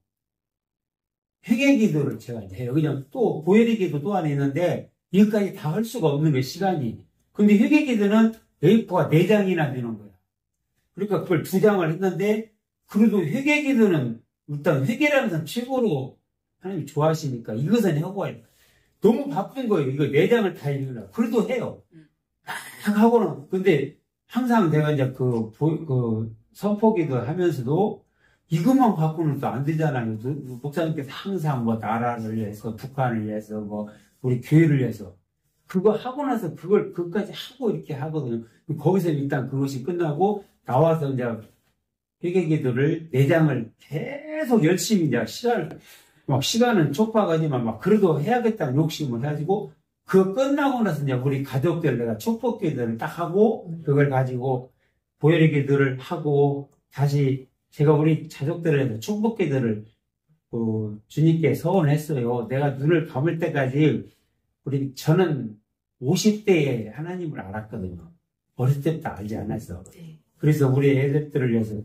회개 기도를 제가 이제 해요. 그냥 또 보혈의 기도 또 안에 있는데 이것까지 다 할 수가 없는 거예요. 시간이. 근데 회개 기도는 A4가 4장이나 되는 거예요. 그러니까 그걸 2장을 했는데 그래도 회개 기도는 일단 회개라는 것은 최고로 하나님이 좋아하시니까 이것은 하고 와요. 너무 바쁜 거예요. 이거 4장을 다 읽으려고. 그래도 해요. 막 하고는. 근데 항상 내가 이제 그 선포기도 하면서도 이것만 갖고는 또 안 되잖아요. 목사님께서 항상 뭐 나라를 위해서, 북한을 위해서, 뭐 우리 교회를 위해서. 그거 하고 나서 그것까지 하고 이렇게 하거든요. 거기서 일단 그것이 끝나고 나와서 이제 회개기도를 4장을 계속 열심히 이제 시간은 촉박하지만 막 그래도 해야겠다는 욕심을 해가지고 그거 끝나고 나서 이제 우리 가족들 내가 축복기도를 딱 하고 그걸 가지고 보혈의 기도를 하고 다시 제가 우리 가족들을 해서 축복기도를 주님께 서원했어요. 내가 눈을 감을 때까지 저는 50대에 하나님을 알았거든요. 어렸을 때부터 알지 않았어. 그래서 우리 애들을 위해서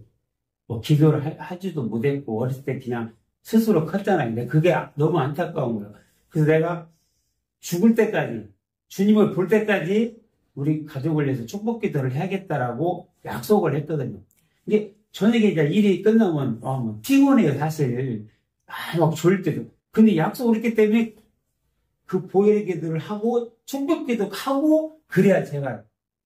뭐 기도를 하지도 못했고 어렸을 때 그냥 스스로 컸잖아요. 근데 그게 너무 안타까운 거예요. 그래서 내가 죽을 때까지 주님을 볼 때까지 우리 가족을 위해서 축복 기도를 해야겠다라고 약속을 했거든요. 이게 저녁에 이제 일이 끝나면 피곤해요 사실. 막 졸릴 때도. 근데 약속을 했기 때문에 그 보혈의 기도를 하고 축복 기도 하고 그래야 제가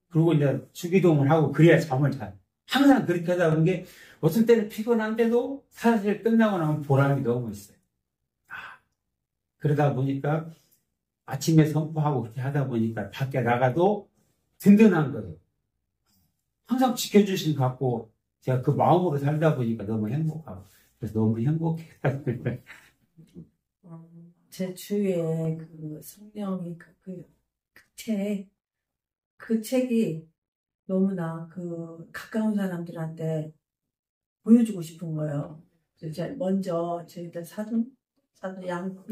그리고 이제 주기도문을 하고 그래야 잠을 자요. 항상 그렇게 하다 보는 게 어떤 때는 피곤한데도 사실 끝나고 나면 보람이 너무 있어요. 그러다 보니까 아침에 선포하고 그렇게 하다 보니까 밖에 나가도 든든한 거예요. 항상 지켜주신 것 같고 제가 그 마음으로 살다 보니까 너무 행복하고 그래서 너무 행복해요. 제 주위에 그 성령이 그 책이 너무나 그 가까운 사람들한테 보여주고 싶은 거예요. 그래서 먼저 저희들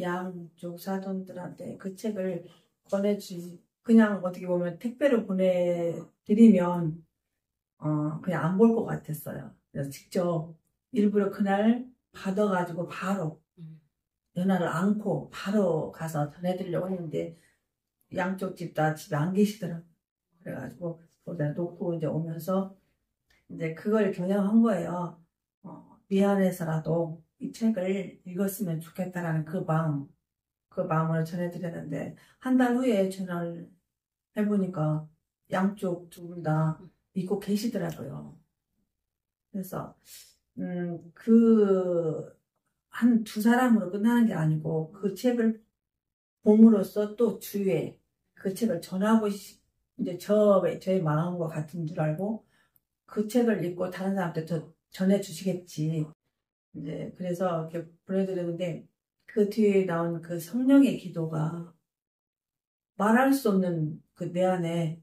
양쪽 사돈들한테 그 책을 그냥 어떻게 보면 택배로 보내드리면 그냥 안 볼 것 같았어요. 그래서 직접 일부러 그날 받아가지고 바로 연락을 안고 바로 가서 전해드리려고 했는데 양쪽 집 다 집에 안 계시더라고요. 그래가지고 거기다 놓고 이제 오면서 이제 그걸 겨냥한 거예요. 미안해서라도 이 책을 읽었으면 좋겠다라는 그 마음을 전해드렸는데 한 달 후에 전화를 해보니까 양쪽 두 분 다 믿고 계시더라고요. 그래서 한 두 사람으로 끝나는 게 아니고 그 책을 봄으로써 또 주위에 그 책을 전하고 이제 저의 마음과 같은 줄 알고 그 책을 읽고 다른 사람한테 더 전해주시겠지. 이제 그래서 이렇게 보내드렸는데 그 뒤에 나온 그 성령의 기도가 말할 수 없는 그 내 안에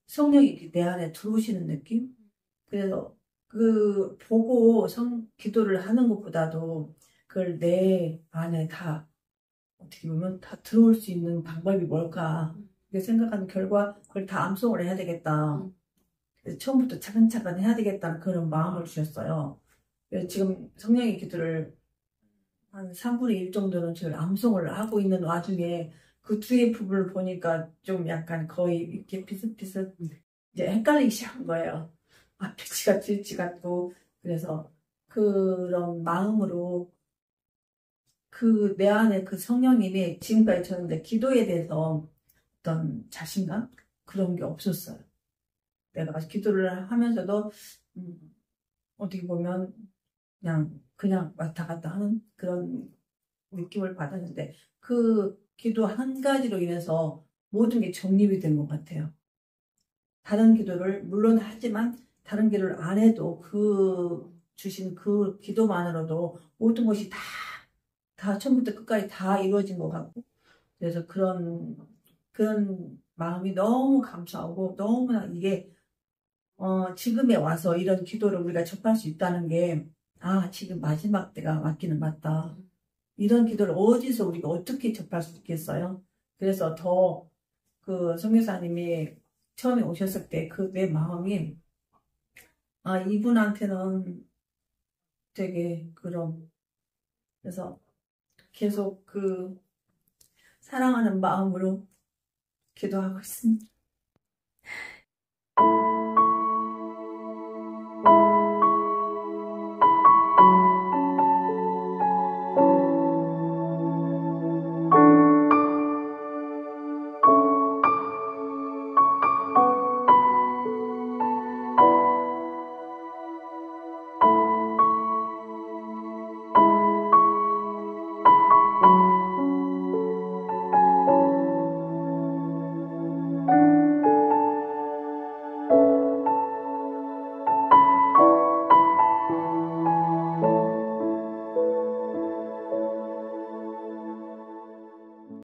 성령이 내 안에 들어오시는 느낌? 그래서 그 보고 기도를 하는 것보다도 그걸 내 안에 다 어떻게 보면 다 들어올 수 있는 방법이 뭘까 이렇게 생각하는 결과 그걸 다 암송을 해야 되겠다. 그래서 처음부터 차근차근 해야 되겠다는 그런 마음을 주셨어요. 그래서 지금 성령의 기도를 한 3분의 1 정도는 지금 암송을 하고 있는 와중에 그 뒤에 부분을 보니까 좀 약간 거의 이렇게 비슷비슷 이제 헷갈리기 시작한 거예요. 앞뒤치가 뒤치 같고 그래서 그런 마음으로 그 내 안에 그 성령님이 지금까지 저는 기도에 대해서 어떤 자신감 그런 게 없었어요. 내가 기도를 하면서도 어떻게 보면 그냥 왔다 갔다 하는 그런 느낌을 받았는데 그 기도 한 가지로 인해서 모든 게 정립이 된 것 같아요. 다른 기도를 물론 하지만 다른 기도를 안 해도 그 주신 그 기도만으로도 모든 것이 다 처음부터 끝까지 다 이루어진 것 같고, 그래서 그런 마음이 너무 감사하고, 너무나 이게, 지금에 와서 이런 기도를 우리가 접할 수 있다는 게, 지금 마지막 때가 맞기는 맞다. 이런 기도를 어디서 우리가 어떻게 접할 수 있겠어요? 그래서 더 그 선교사님이 처음에 오셨을 때 내 마음이, 이분한테는 되게 그래서 계속 사랑하는 마음으로 기도하고 있습니다.